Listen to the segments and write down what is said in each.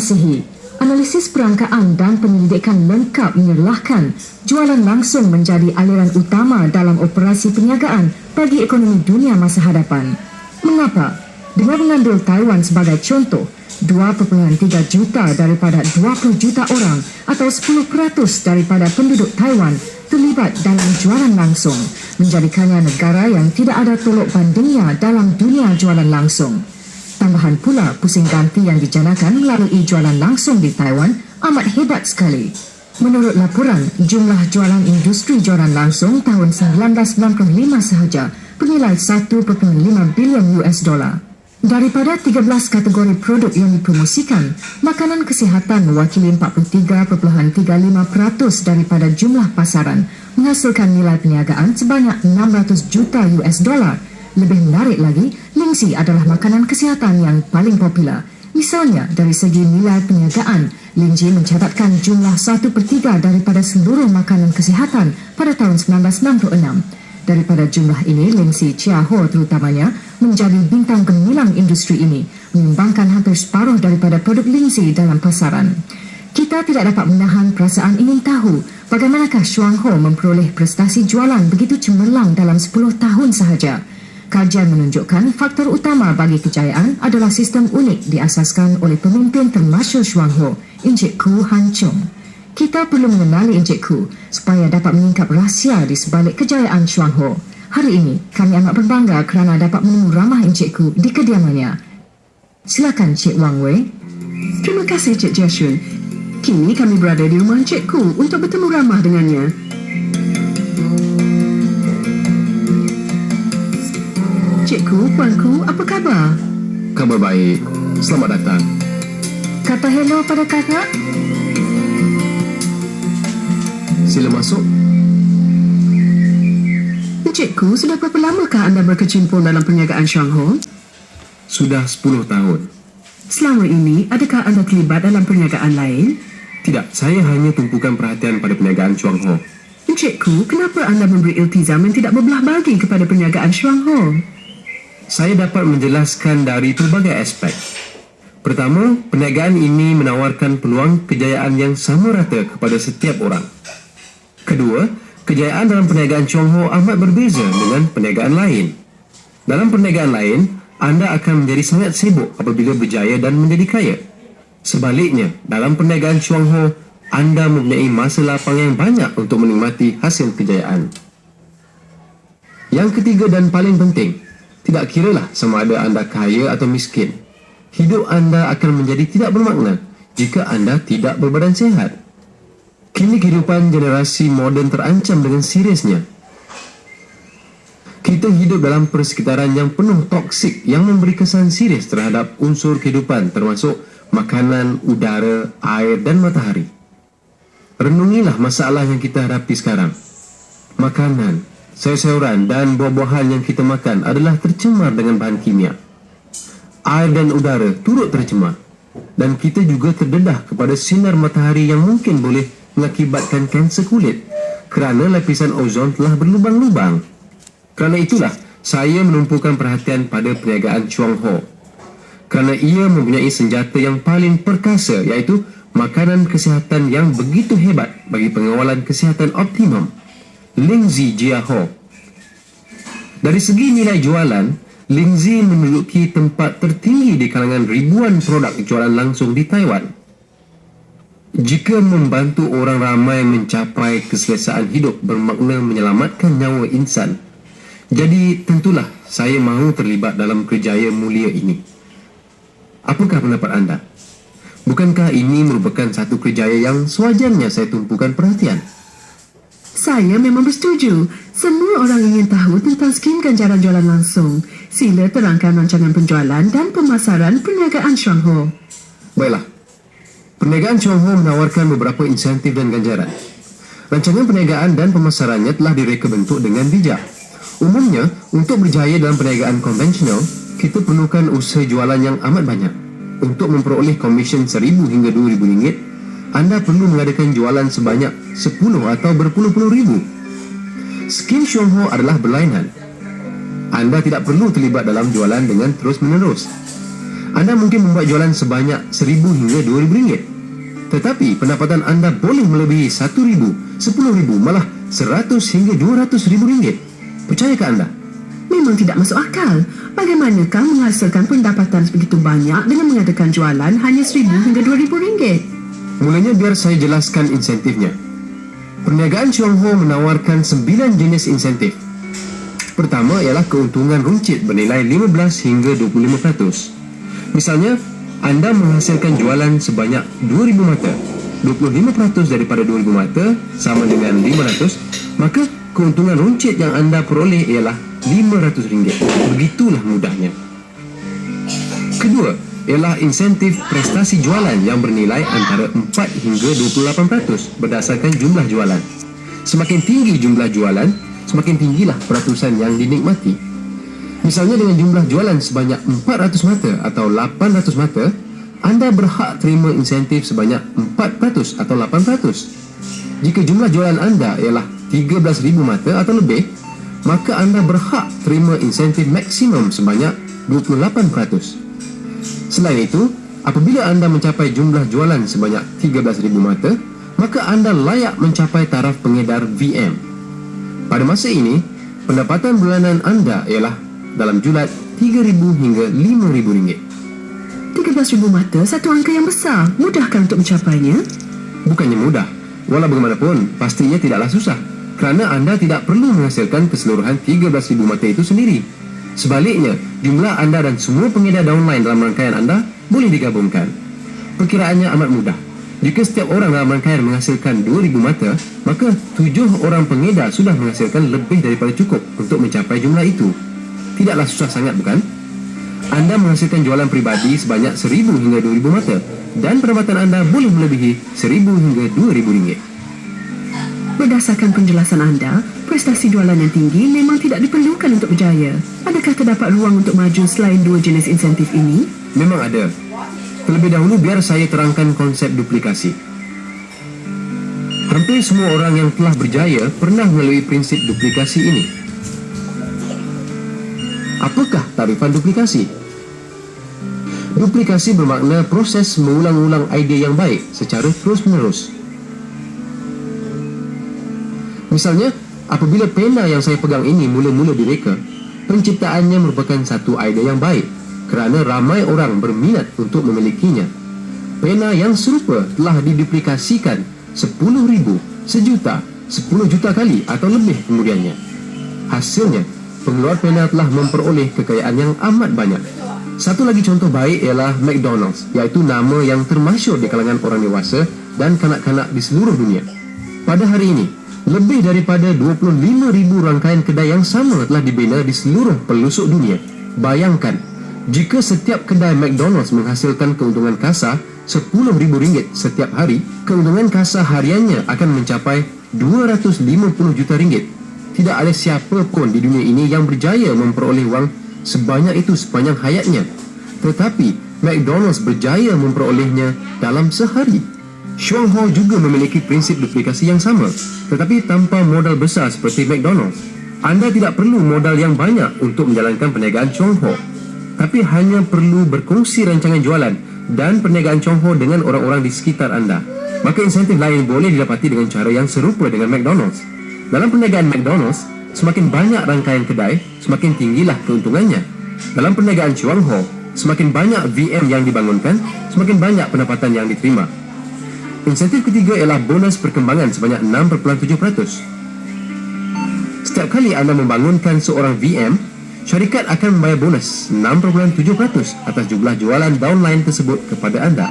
kasihi, analisis perangkaan dan penyelidikan lengkap menyerlahkan jualan langsung menjadi aliran utama dalam operasi perniagaan bagi ekonomi dunia masa hadapan. Mengapa? Dengan mengambil Taiwan sebagai contoh, 2.3 juta daripada 20 juta orang atau 10% daripada penduduk Taiwan terlibat dalam jualan langsung, menjadikannya negara yang tidak ada tolok bandingnya dalam dunia jualan langsung. Tambahan pula, pusing ganti yang dijanakan melalui jualan langsung di Taiwan amat hebat sekali. Menurut laporan, jumlah jualan industri jualan langsung tahun 1995 sahaja bernilai 1.5 bilion US dollar. Daripada 13 kategori produk yang dipromosikan, makanan kesihatan mewakili 43.35% daripada jumlah pasaran, menghasilkan nilai perniagaan sebanyak 600 juta US dollar. Lebih menarik lagi, Lingzi adalah makanan kesihatan yang paling popular. Misalnya, dari segi nilai perniagaan, Lingzi mencatatkan jumlah 1/3 daripada seluruh makanan kesihatan pada tahun 1966. Daripada jumlah ini, Lingzi Chia-Ho terutamanya menjadi bintang gemilang industri ini, menyumbangkan hampir separuh daripada produk Lingzi dalam pasaran. Kita tidak dapat menahan perasaan ingin tahu bagaimanakah Shuangho memperoleh prestasi jualan begitu cemerlang dalam 10 tahun sahaja. Kajian menunjukkan faktor utama bagi kejayaan adalah sistem unik diasaskan oleh pemimpin termasyhur Shuangho, Encik Ku Han Chung. Kita perlu mengenali Encik Ku supaya dapat menyingkap rahsia di sebalik kejayaan Shuangho. Hari ini, kami amat berbangga kerana dapat menemu ramah Encik Ku di kediamannya. Silakan Cik Wang Wei. Terima kasih Cik Jiashun. Kini kami berada di rumah Encik Ku untuk bertemu ramah dengannya. Cik Ku, Puan Ku, apa khabar? Khabar baik. Selamat datang. Kata hello pada kakak. Sila masuk. Encik Ku, sudah berapa lamakah anda berkecimpung dalam perniagaan Shuangho? Sudah 10 tahun. Selama ini, adakah anda terlibat dalam perniagaan lain? Tidak, saya hanya tumpukan perhatian pada perniagaan Shuangho. Encik Ku, kenapa anda memberi iltizam yang tidak berbelah bagi kepada perniagaan Shuangho? Saya dapat menjelaskan dari pelbagai aspek. Pertama, perniagaan ini menawarkan peluang kejayaan yang sama rata kepada setiap orang. Kedua, kejayaan dalam perniagaan Shuangho amat berbeza dengan perniagaan lain. Dalam perniagaan lain, anda akan menjadi sangat sibuk apabila berjaya dan menjadi kaya. Sebaliknya, dalam perniagaan Shuangho, anda mempunyai masa lapang yang banyak untuk menikmati hasil kejayaan. Yang ketiga dan paling penting, tidak kiralah sama ada anda kaya atau miskin, hidup anda akan menjadi tidak bermakna jika anda tidak berbadan sihat. Kini kehidupan generasi moden terancam dengan seriusnya. Kita hidup dalam persekitaran yang penuh toksik yang memberi kesan serius terhadap unsur kehidupan termasuk makanan, udara, air dan matahari. Renungilah masalah yang kita hadapi sekarang. Makanan, sayur-sayuran dan buah-buahan yang kita makan adalah tercemar dengan bahan kimia. Air dan udara turut tercemar. Dan kita juga terdedah kepada sinar matahari yang mungkin boleh mengakibatkan kanser kulit kerana lapisan ozon telah berlubang-lubang. Kerana itulah saya menumpukan perhatian pada perniagaan Shuangho. Kerana ia mempunyai senjata yang paling perkasa, iaitu makanan kesihatan yang begitu hebat bagi pengawalan kesihatan optimum, Lingzi Chia-Ho. Dari segi nilai jualan, Lingzi menduduki tempat tertinggi di kalangan ribuan produk jualan langsung di Taiwan. Jika membantu orang ramai mencapai keselesaan hidup bermakna menyelamatkan nyawa insan, jadi tentulah saya mahu terlibat dalam kerjaya mulia ini. Apakah pendapat anda? Bukankah ini merupakan satu kerjaya yang sewajarnya saya tumpukan perhatian? Saya memang bersetuju. Semua orang ingin tahu tentang skim ganjaran jualan langsung. Sila terangkan rancangan penjualan dan pemasaran perniagaan Shuangho. Baiklah. Perniagaan Shuangho menawarkan beberapa insentif dan ganjaran. Rancangan perniagaan dan pemasarannya telah direka bentuk dengan bijak. Umumnya, untuk berjaya dalam perniagaan konvensional, kita perlukan usaha jualan yang amat banyak. Untuk memperoleh komisen 1,000 hingga 2,000 ringgit, anda perlu mengadakan jualan sebanyak 10 atau berpuluh-puluh ribu. Skim Shuangho adalah berlainan. Anda tidak perlu terlibat dalam jualan dengan terus-menerus. Anda mungkin membuat jualan sebanyak RM1,000 hingga RM2,000. Tetapi pendapatan anda boleh melebihi RM1,000, RM10,000, malah RM100 hingga RM200,000. Percayakah anda? Memang tidak masuk akal. Bagaimanakah menghasilkan pendapatan sebegitu banyak dengan mengadakan jualan hanya RM1,000 hingga RM2,000? Mulanya biar saya jelaskan insentifnya. Perniagaan Chuang Ho menawarkan 9 jenis insentif. Pertama ialah keuntungan runcit bernilai 15 hingga 25%. Misalnya, anda menghasilkan jualan sebanyak 2,000 mata. 25% daripada 2,000 mata sama dengan 500, maka keuntungan runcit yang anda peroleh ialah RM500. Begitulah mudahnya. Kedua, ialah insentif prestasi jualan yang bernilai antara 4 hingga 28% berdasarkan jumlah jualan. Semakin tinggi jumlah jualan, semakin tinggilah peratusan yang dinikmati. Misalnya dengan jumlah jualan sebanyak 400 mata atau 800 mata, anda berhak terima insentif sebanyak 4% atau 8%. Jika jumlah jualan anda ialah 13,000 mata atau lebih, maka anda berhak terima insentif maksimum sebanyak 28%. Selain itu, apabila anda mencapai jumlah jualan sebanyak 13,000 mata, maka anda layak mencapai taraf pengedar VM. Pada masa ini, pendapatan bulanan anda ialah dalam julat RM3,000 hingga RM5,000. 13,000 mata, satu angka yang besar. Mudahkah untuk mencapainya? Bukannya mudah. Walau bagaimanapun, pastinya tidaklah susah. Kerana anda tidak perlu menghasilkan keseluruhan 13,000 mata itu sendiri. Sebaliknya, jumlah anda dan semua pengedar downline dalam rangkaian anda boleh digabungkan. Perkiraannya amat mudah. Jika setiap orang dalam rangkaian menghasilkan 2,000 mata, maka 7 orang pengedar sudah menghasilkan lebih daripada cukup untuk mencapai jumlah itu. Tidaklah susah sangat, bukan? Anda menghasilkan jualan pribadi sebanyak 1,000 hingga 2,000 mata dan pendapatan anda boleh melebihi RM1,000 hingga RM2,000. Berdasarkan penjelasan anda, prestasi jualan yang tinggi memang tidak diperlukan untuk berjaya. Adakah terdapat ruang untuk maju selain 2 jenis insentif ini? Memang ada. Terlebih dahulu biar saya terangkan konsep duplikasi. Hampir semua orang yang telah berjaya pernah melalui prinsip duplikasi ini. Apakah tarifan duplikasi? Duplikasi bermakna proses mengulang-ulang idea yang baik secara terus-menerus. Misalnya, apabila pena yang saya pegang ini mula-mula direka, penciptaannya merupakan satu idea yang baik kerana ramai orang berminat untuk memilikinya. Pena yang serupa telah diduplikasikan 10,000, sejuta, 10 juta kali atau lebih kemudiannya. Hasilnya, pengeluar pena telah memperoleh kekayaan yang amat banyak. Satu lagi contoh baik ialah McDonald's, iaitu nama yang termasyhur di kalangan orang dewasa dan kanak-kanak di seluruh dunia. Pada hari ini, lebih daripada 25,000 rangkaian kedai yang sama telah dibina di seluruh pelosok dunia. Bayangkan, jika setiap kedai McDonald's menghasilkan keuntungan kasar RM10,000 setiap hari, keuntungan kasar hariannya akan mencapai RM250 juta. Tidak ada siapa pun di dunia ini yang berjaya memperoleh wang sebanyak itu sepanjang hayatnya. Tetapi McDonald's berjaya memperolehnya dalam sehari. Chuang Ho juga memiliki prinsip duplikasi yang sama, tetapi tanpa modal besar seperti McDonald's. Anda tidak perlu modal yang banyak untuk menjalankan perniagaan Chuang Ho, tapi hanya perlu berkongsi rancangan jualan dan perniagaan Chuang Ho dengan orang-orang di sekitar anda. Maka insentif lain boleh didapati dengan cara yang serupa dengan McDonald's. Dalam perniagaan McDonald's, semakin banyak rangkaian kedai, semakin tinggilah keuntungannya. Dalam perniagaan Chuang Ho, semakin banyak VM yang dibangunkan, semakin banyak pendapatan yang diterima. Insentif ketiga ialah bonus perkembangan sebanyak 6.7%. Setiap kali anda membangunkan seorang VM, syarikat akan membayar bonus 6.7% atas jumlah jualan downline tersebut kepada anda.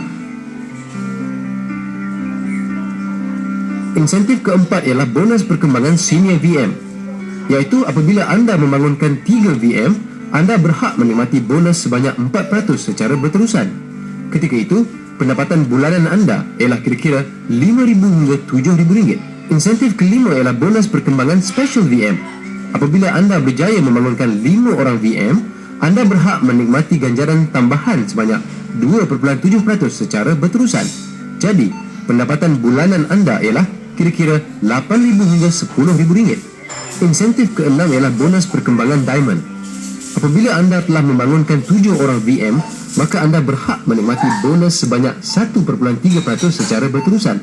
Insentif keempat ialah bonus perkembangan senior VM, iaitu apabila anda membangunkan 3 VM, anda berhak menikmati bonus sebanyak 4% secara berterusan. Ketika itu, pendapatan bulanan anda ialah kira-kira RM5,000 hingga RM7,000. Insentif kelima ialah bonus perkembangan special VM. Apabila anda berjaya membangunkan 5 orang VM, anda berhak menikmati ganjaran tambahan sebanyak 2.7% secara berterusan. Jadi, pendapatan bulanan anda ialah kira-kira RM8,000 hingga RM10,000. Insentif keenam ialah bonus perkembangan diamond. Apabila anda telah membangunkan 7 orang VM, maka anda berhak menikmati bonus sebanyak 1.3% secara berterusan.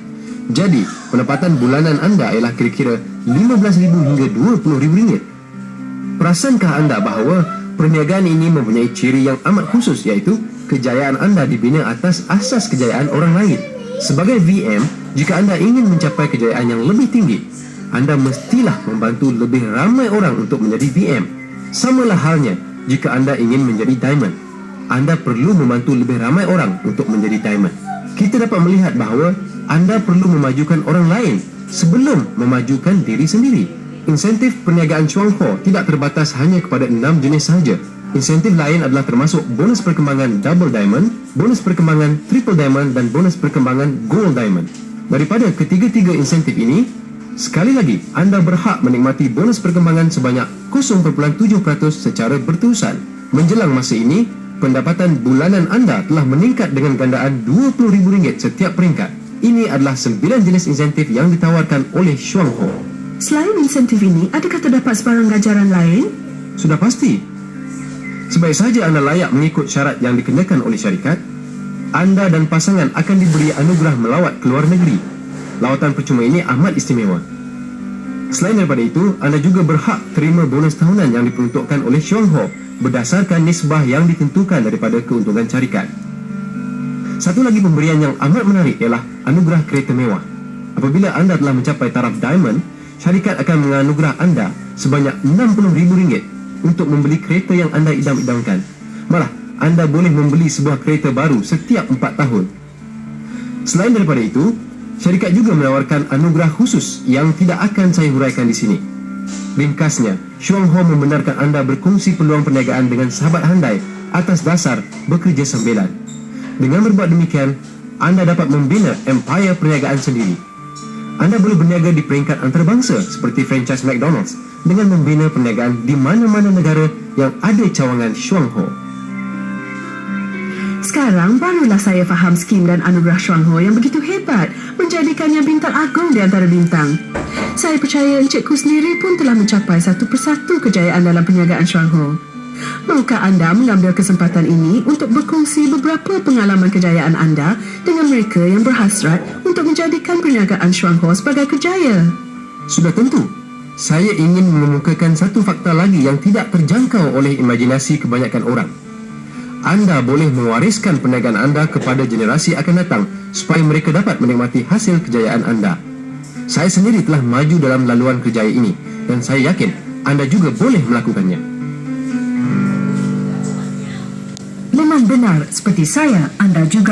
Jadi, pendapatan bulanan anda ialah kira-kira RM15,000 hingga RM20,000. Perasankah anda bahawa perniagaan ini mempunyai ciri yang amat khusus, iaitu kejayaan anda dibina atas asas kejayaan orang lain. Sebagai VM, jika anda ingin mencapai kejayaan yang lebih tinggi, anda mestilah membantu lebih ramai orang untuk menjadi VM. Samalah halnya jika anda ingin menjadi Diamond. Anda perlu membantu lebih ramai orang untuk menjadi Diamond. Kita dapat melihat bahawa anda perlu memajukan orang lain sebelum memajukan diri sendiri. Insentif perniagaan Chuang Ho tidak terbatas hanya kepada 6 jenis sahaja. Insentif lain adalah termasuk bonus perkembangan Double Diamond, bonus perkembangan Triple Diamond dan bonus perkembangan Gold Diamond. Daripada ketiga-tiga insentif ini, sekali lagi anda berhak menikmati bonus perkembangan sebanyak 0.7% secara berterusan. Menjelang masa ini, pendapatan bulanan anda telah meningkat dengan gandaan RM20,000 setiap peringkat. Ini adalah 9 jenis insentif yang ditawarkan oleh Chuang Ho. Selain insentif ini, adakah terdapat sebarang ganjaran lain? Sudah pasti. Sebaik saja anda layak mengikut syarat yang dikenakan oleh syarikat, anda dan pasangan akan diberi anugerah melawat ke luar negeri. Lawatan percuma ini amat istimewa. Selain daripada itu, anda juga berhak terima bonus tahunan yang diperuntukkan oleh Chuang Ho berdasarkan nisbah yang ditentukan daripada keuntungan syarikat. Satu lagi pemberian yang amat menarik ialah anugerah kereta mewah. Apabila anda telah mencapai taraf Diamond, syarikat akan menganugerah anda sebanyak RM60,000 untuk membeli kereta yang anda idam-idamkan. Malah, anda boleh membeli sebuah kereta baru setiap 4 tahun. Selain daripada itu, syarikat juga menawarkan anugerah khusus yang tidak akan saya huraikan di sini. Ringkasnya, Chuang Ho membenarkan anda berkongsi peluang perniagaan dengan sahabat handai atas dasar bekerja sambilan. Dengan berbuat demikian, anda dapat membina empayar perniagaan sendiri. Anda boleh berniaga di peringkat antarabangsa seperti franchise McDonald's dengan membina perniagaan di mana-mana negara yang ada cawangan Chuang Ho. Sekarang barulah saya faham skim dan anugerah Chuang Ho yang begitu hebat, menjadikannya bintang agung di antara bintang. Saya percaya Encikku sendiri pun telah mencapai satu persatu kejayaan dalam perniagaan Chuang Ho. Maukah anda mengambil kesempatan ini untuk berkongsi beberapa pengalaman kejayaan anda dengan mereka yang berhasrat untuk menjadikan perniagaan Chuang Ho sebagai kerjaya? Sudah tentu. Saya ingin mengemukakan satu fakta lagi yang tidak terjangkau oleh imajinasi kebanyakan orang. Anda boleh mewariskan perniagaan anda kepada generasi akan datang supaya mereka dapat menikmati hasil kejayaan anda. Saya sendiri telah maju dalam laluan kerjaya ini dan saya yakin anda juga boleh melakukannya. Memang benar, seperti saya, anda juga